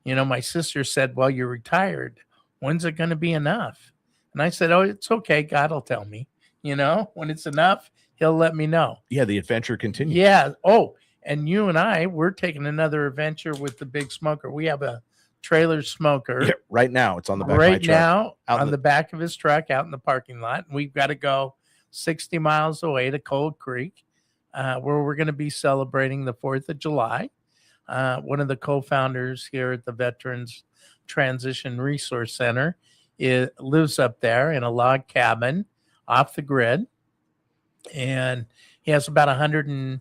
my sister said, well, you're retired. When's it going to be enough? And I said, oh, it's okay. God will tell me, when it's enough, he'll let me know. Yeah. The adventure continues. Yeah. Oh, and you and we're taking another adventure with the big smoker. We have a trailer smoker. Yeah, right now. It's on the back right of my truck. now on the back of his truck out in the parking lot. And we've got to go 60 miles away to Cold Creek, where we're going to be celebrating the 4th of July. One of the co-founders here at the Veterans Transition Resource Center lives up there in a log cabin off the grid. And he has about 100 and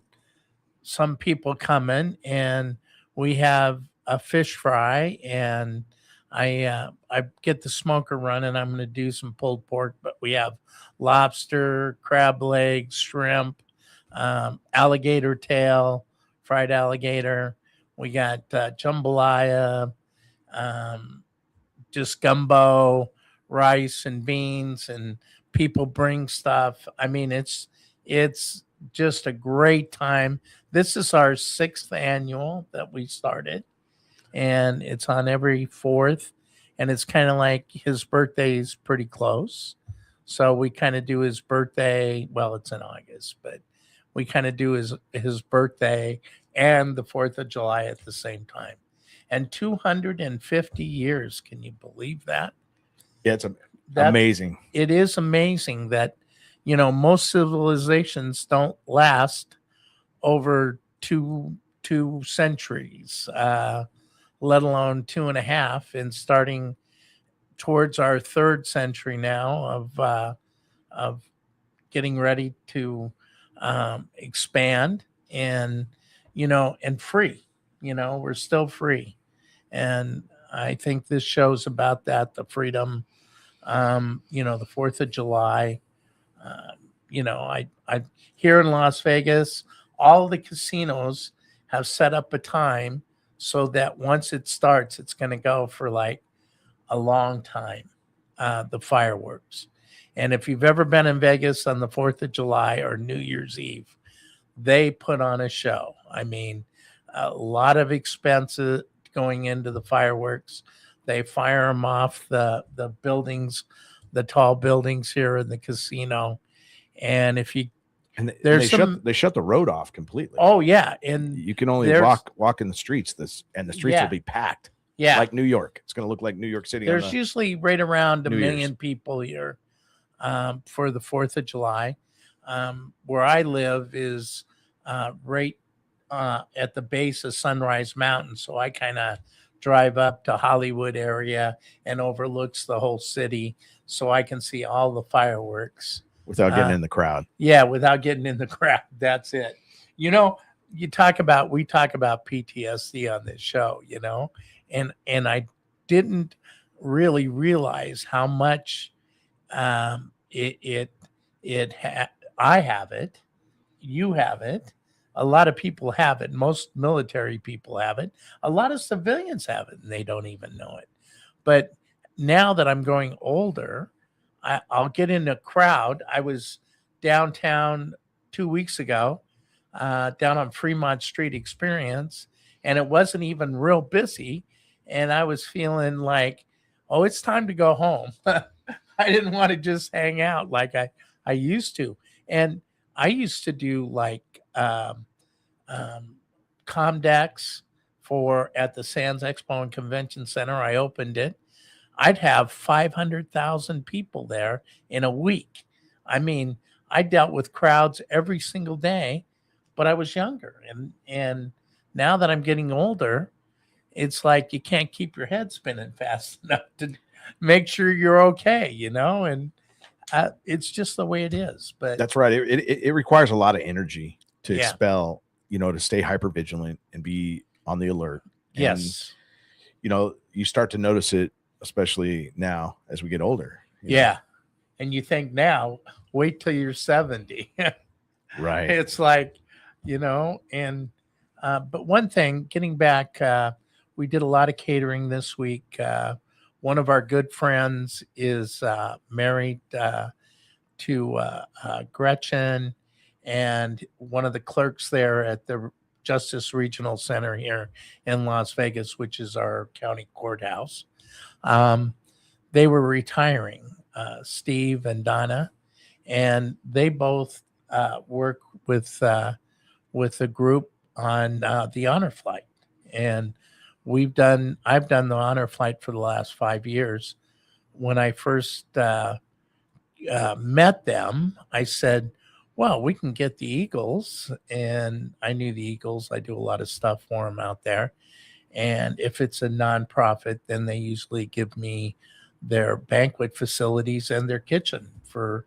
some people coming, and we have a fish fry, and I get the smoker running. I'm going to do some pulled pork, but we have lobster, crab legs, shrimp, alligator tail, fried alligator. We got jambalaya, just gumbo, rice and beans, and people bring stuff. I mean, it's just a great time. This is our 6th annual that we started, and it's on every 4th, and it's kind of like his birthday is pretty close. So we kind of do his birthday. Well, it's in August, but we kind of do his birthday and the 4th of July at the same time. And 250 years. Can you believe that? Yeah, it's amazing. It is amazing that, most civilizations don't last over two centuries, let alone 2.5, and starting towards our 3rd century now of getting ready to expand and, and free. We're still free. And I think this show's about that, the freedom, the 4th of July. I here in Las Vegas, all the casinos have set up a time so that once it starts, it's going to go for like a long time, the fireworks. And if you've ever been in Vegas on the 4th of July or New Year's Eve, they put on a show. I mean, a lot of expenses going into the fireworks. They fire them off the buildings, the tall buildings here in the casino. And if you they shut the road off completely. Oh yeah, and you can only walk in the streets. The streets will be packed. Yeah, like New York. It's going to look like New York City. There's usually right around 1 million people here for the 4th of July. Where I live is right at the base of Sunrise Mountain, so I kind of drive up to Hollywood area and overlooks the whole city, so I can see all the fireworks without getting in the crowd. Yeah, without getting in the crowd. That's it. We talk about PTSD on this show, and I didn't really realize how much I have it, you have it, a lot of people have it, most military people have it, a lot of civilians have it, and they don't even know it. But now that I'm growing older, I'll get in a crowd. I was downtown 2 weeks ago, down on Fremont Street Experience, and it wasn't even real busy. And I was feeling like, oh, it's time to go home. I didn't want to just hang out like I used to. And I used to do like Comdex at the Sands Expo and Convention Center. I opened it. I'd have 500,000 people there in a week. I mean, I dealt with crowds every single day, but I was younger. And now that I'm getting older, it's like you can't keep your head spinning fast enough to make sure you're okay, and it's just the way it is. But that's right. It requires a lot of energy to expel, to stay hyper vigilant and be on the alert. And, yes. You start to notice it, especially now as we get older. Yeah. And you think now, wait till you're 70. Right. It's like, but one thing, getting back, we did a lot of catering this week. One of our good friends is married to Gretchen, and one of the clerks there at the Justice Regional Center here in Las Vegas, which is our county courthouse. They were retiring, Steve and Donna, and they both work with a group on the honor flight. And I've done the honor flight for the last 5 years. When I first met them, I said, well, we can get the Eagles. And I knew the Eagles. I do a lot of stuff for them out there. And if it's a nonprofit, then they usually give me their banquet facilities and their kitchen for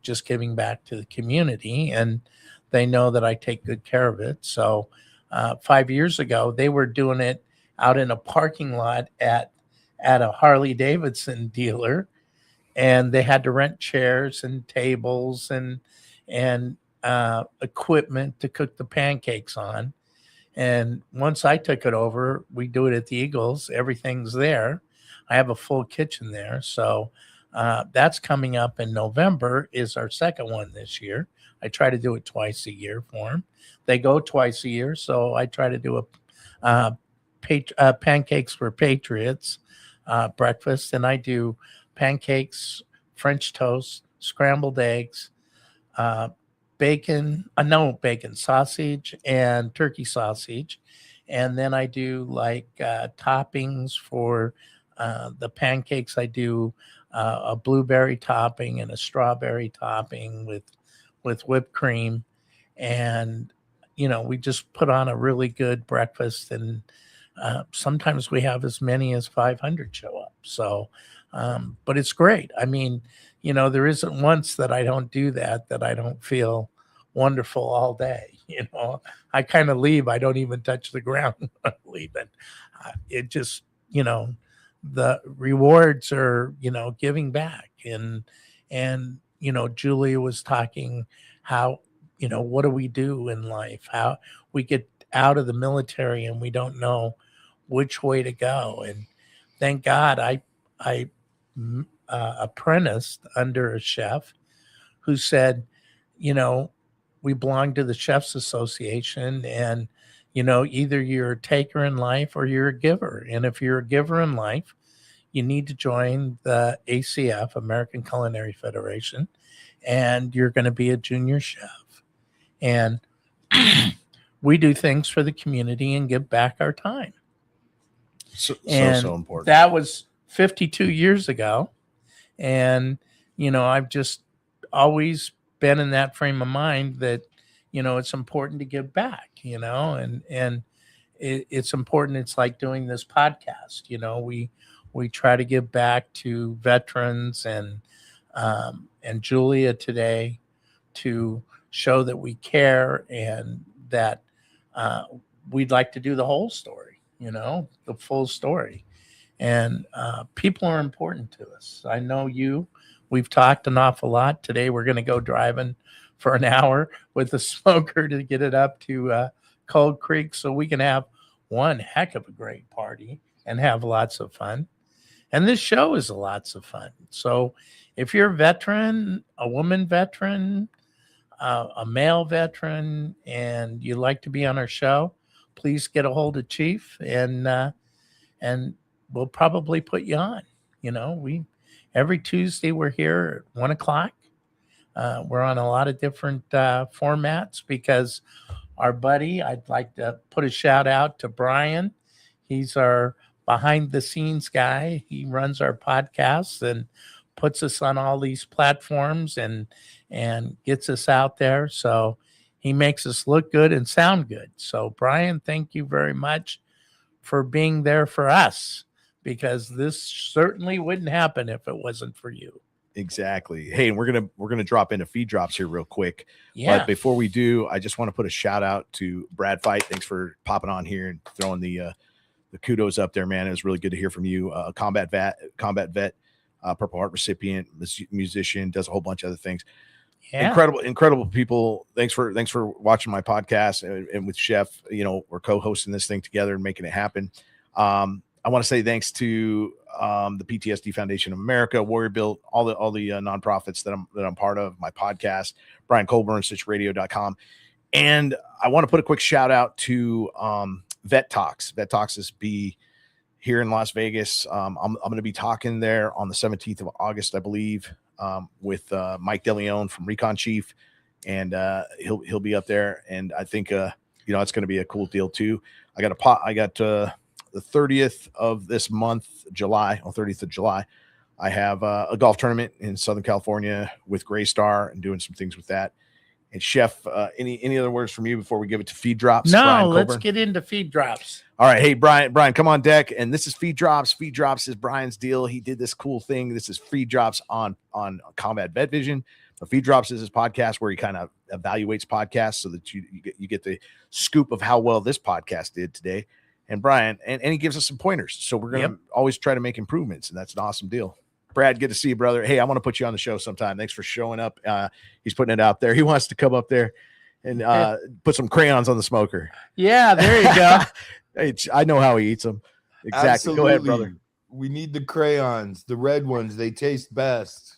just giving back to the community. And they know that I take good care of it. So 5 years ago, they were doing it out in a parking lot at a Harley Davidson dealer, and they had to rent chairs and tables and equipment to cook the pancakes on. And once I took it over, we do it at the Eagles. Everything's there. I have a full kitchen there. So that's coming up in November, is our second one this year. I try to do it twice a year for them. They go twice a year, so I try to do pancakes for patriots breakfast, and I do pancakes, French toast, scrambled eggs, sausage and turkey sausage, and then I do like toppings for the pancakes. I do a blueberry topping and a strawberry topping with whipped cream, and we just put on a really good breakfast, and sometimes we have as many as 500 show up. So but it's great. I mean, there isn't once that I don't do that I don't feel wonderful all day. I kind of leave. I don't even touch the ground when I'm leaving. It just, the rewards are, giving back. And Julia was talking how, what do we do in life? How we get out of the military and we don't know which way to go. And thank God I apprenticed under a chef who said, we belong to the Chefs Association, and either you're a taker in life or you're a giver. And if you're a giver in life, you need to join the ACF, American Culinary Federation, and you're going to be a junior chef. And we do things for the community and give back our time. So important. That was 52 years ago. And, I've just always been in that frame of mind that, it's important to give back, and it's important. It's like doing this podcast. We try to give back to veterans and Julia today to show that we care and that we'd like to do the whole story, the full story. And people are important to us. I know we've talked an awful lot. Today we're going to go driving for an hour with a smoker to get it up to Cold Creek so we can have one heck of a great party and have lots of fun. And this show is lots of fun. So if you're a veteran, a woman veteran, a male veteran, and you'd like to be on our show, please get a hold of Chief and we'll probably put you on. Every Tuesday we're here at 1:00. We're on a lot of different formats because our buddy, I'd like to put a shout out to Brian. He's our behind the scenes guy. He runs our podcasts and puts us on all these platforms and gets us out there. So he makes us look good and sound good. So Brian, thank you very much for being there for us, because this certainly wouldn't happen if it wasn't for you. Exactly. Hey, and we're gonna drop into feed drops here real quick. Yeah. But before we do, I just want to put a shout out to Brad Fight. Thanks for popping on here and throwing the kudos up there, man. It was really good to hear from you. Combat vet, Purple Heart recipient, musician, does a whole bunch of other things. Yeah. Incredible people. Thanks for watching my podcast and with Chef. We're co-hosting this thing together and making it happen. I want to say thanks to the PTSD Foundation of America, Warrior Built, all the nonprofits that I'm part of, my podcast, Brian Colburn, SitchRadio.com. And I want to put a quick shout out to Vet Talks. Vet Talks is here in Las Vegas. I'm going to be talking there on the 17th of August, I believe, with Mike DeLeon from Recon Chief, and he'll be up there. And I think it's going to be a cool deal too. I got the 30th of this month, July, on 30th of July, I have a golf tournament in Southern California with Gray Star and doing some things with that. And Chef, any other words from you before we give it to feed drops? No, let's get into feed drops. All right. Hey, Brian, come on deck. And this is feed drops. Feed drops is Brian's deal. He did this cool thing. This is feed drops on Combat Vet Vision. But feed drops is his podcast where he kind of evaluates podcasts so that you get the scoop of how well this podcast did today. And Brian, and he gives us some pointers. So we're going to always try to make improvements. And that's an awesome deal. Brad, good to see you, brother. Hey, I want to put you on the show sometime. Thanks for showing up. He's putting it out there. He wants to come up there and put some crayons on the smoker. Yeah, there you go. Hey, I know how he eats them. Exactly. Absolutely. Go ahead, brother. We need the crayons, the red ones. They taste best.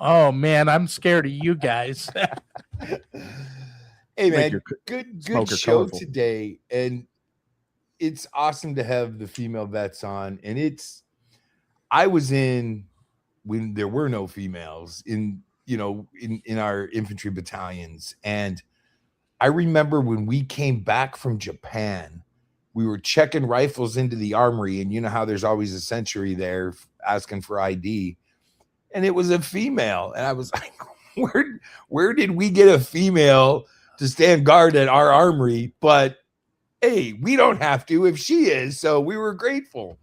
Oh, man, I'm scared of you guys. Hey, man, good show colorful today. And it's awesome to have the female vets on. And I was in when there were no females in our infantry battalions. And I remember when we came back from Japan, we were checking rifles into the armory, and you know how there's always a sentry there asking for ID. And it was a female. And I was like, where did we get a female to stand guard at our armory? But hey, we don't have to if she is. So we were grateful.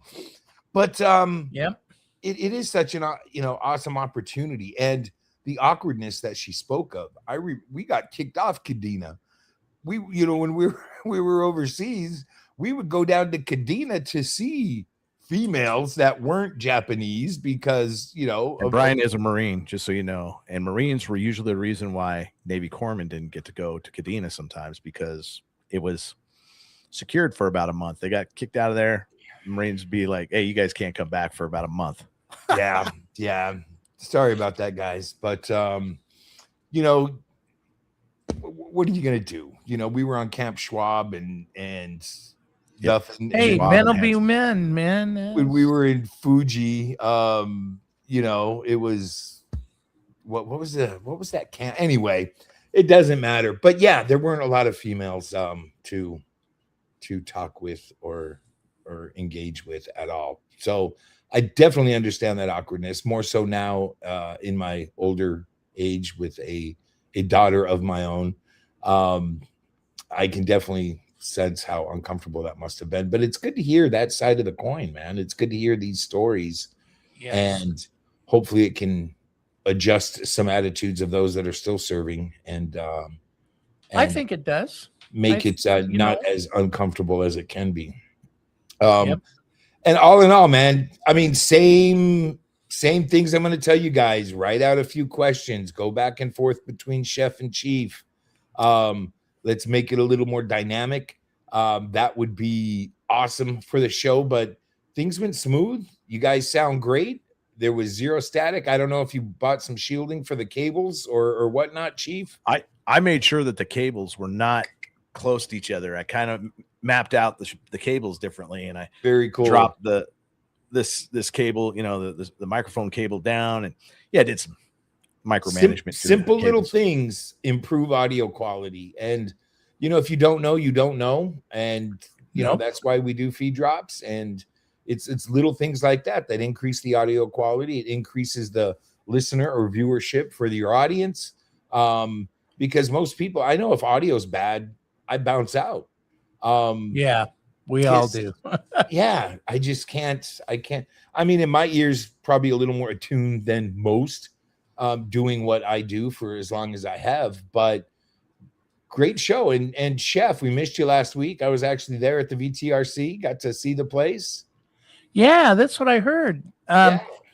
But it is such an awesome opportunity. And the awkwardness that she spoke of. We got kicked off Kadena. When we were overseas, we would go down to Kadena to see females that weren't Japanese because, and Brian is a Marine, just so you know, and Marines were usually the reason why Navy corpsmen didn't get to go to Kadena sometimes, because it was secured for about a month. They got kicked out of there. Marines would be like, hey, you guys can't come back for about a month. Yeah. Sorry about that, guys. But, what are you going to do? We were on Camp Schwab and nothing. Hey, men will be men, man. When we were in Fuji, it was, what was that camp? Anyway, it doesn't matter. But yeah, there weren't a lot of females to talk with or engage with at all. So I definitely understand that awkwardness, more so now in my older age with a daughter of my own. I can definitely sense how uncomfortable that must have been, but it's good to hear that side of the coin, man. It's good to hear these stories. Yes. And hopefully it can adjust some attitudes of those that are still serving. And I think it does make it not as uncomfortable as it can be. And all in all, man, I mean, same things I'm going to tell you guys. Write out a few questions. Go back and forth between chef and chief. Let's make it a little more dynamic. That would be awesome for the show, but things went smooth. You guys sound great. There was zero static. I don't know if you bought some shielding for the cables or whatnot, Chief. I made sure that the cables were not close to each other. I kind of mapped out the cables differently, and I very cool dropped this cable, the microphone cable down, and did some micromanagement. Simple little things improve audio quality. And if you don't know, you don't know. And that's why we do feed drops. And it's little things like that increase the audio quality. It increases the listener or viewership for your audience. Because most people, I know if audio's bad, I bounce out. We all do. I just can't. I mean, in my ears, probably a little more attuned than most, doing what I do for as long as I have. But great show. And Chef, we missed you last week. I was actually there at the VTRC, got to see the place. Yeah, that's what I heard.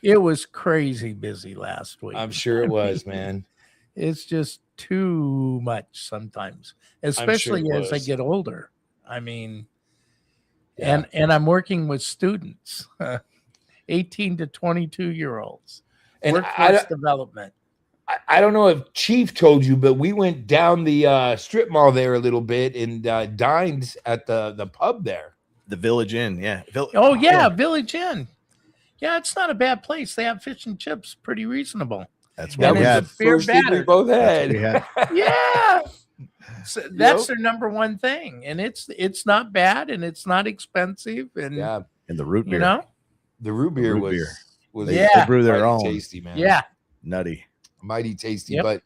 It was crazy busy last week. I'm sure it was, man. It's just too much sometimes, especially as I get older. I mean, and I'm working with students, 18 to 22-year-olds, and workforce development. I don't know if Chief told you, but we went down the strip mall there a little bit and dined at the pub there. The Village Inn, yeah. Village Inn. Yeah, it's not a bad place. They have fish and chips, pretty reasonable. That's what we had. First thing we both had. Yeah. So that's their number one thing. And it's not bad and it's not expensive. And and the root beer. The root beer was they brew their own. Tasty, man. Yeah. Nutty. Mighty tasty, but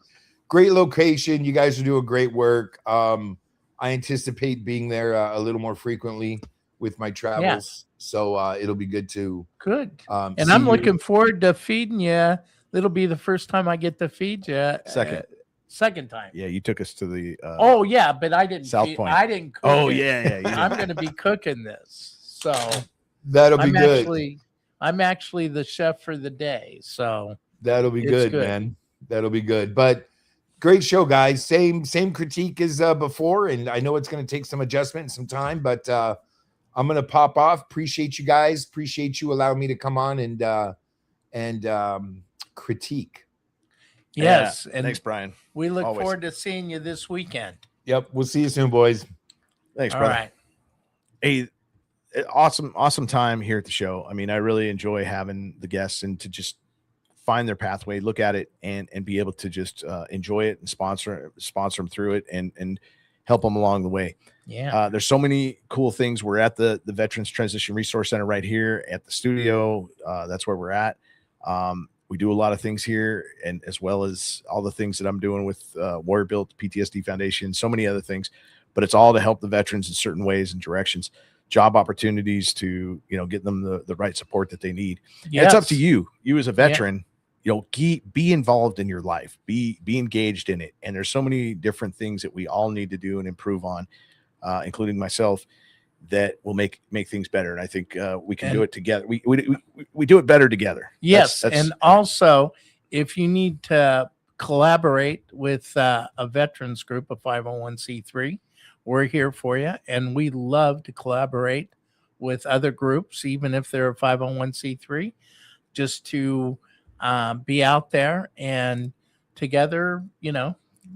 great location. You guys are doing great work. I anticipate being there a little more frequently with my travels. So it'll be good to and I'm looking forward to feeding you. It'll be the first time I get to feed you. Second time. Yeah, you took us to the but I didn't South Point. I didn't cook I'm going to be cooking this. So that'll be good. I'm actually the chef for the day. So that'll be good, man. That'll be good. But great show, guys. Same critique as before, and I know it's going to take some adjustment and some time, but I'm going to pop off. Appreciate you guys. Appreciate you allowing me to come on and critique. Yes. And thanks, Brian. We look forward to seeing you this weekend. Yep. We'll see you soon, boys. Thanks, brother. All right. Hey, awesome time here at the show. I mean, I really enjoy having the guests and to just find their pathway, look at it and be able to just enjoy it and sponsor them through it and help them along the way. Yeah. There's so many cool things. We're at the Veterans Transition Resource Center right here at the studio. That's where we're at. We do a lot of things here, and as well as all the things that I'm doing with Warrior Built, PTSD Foundation, so many other things, but it's all to help the veterans in certain ways and directions, job opportunities to, get them the right support that they need. Yes. And it's up to you as a veteran, be involved in your life, be engaged in it. And there's so many different things that we all need to do and improve on, including myself, that will make things better. And I think we can do it together. We do it better together. Yes. And also, if you need to collaborate with a veterans group, a 501c3, we're here for you. And we love to collaborate with other groups, even if they're a 501c3, just to be out there and together,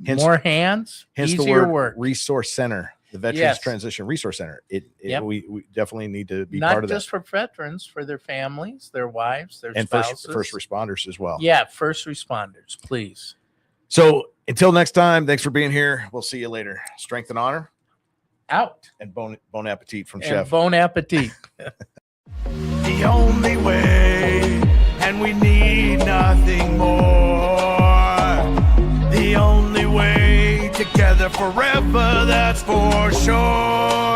more hands, hence easier the word work. Resource Center, the Veterans Transition Resource Center. We definitely need to be part of that. Not just for veterans, for their families, their wives, their and spouses. first responders as well. Yeah, first responders, please. So until next time, thanks for being here. We'll see you later. Strength and honor. Out. And bon appetit from Chef. Bon appetit. The only way, and we need nothing more. The only way, together forever, that's for sure.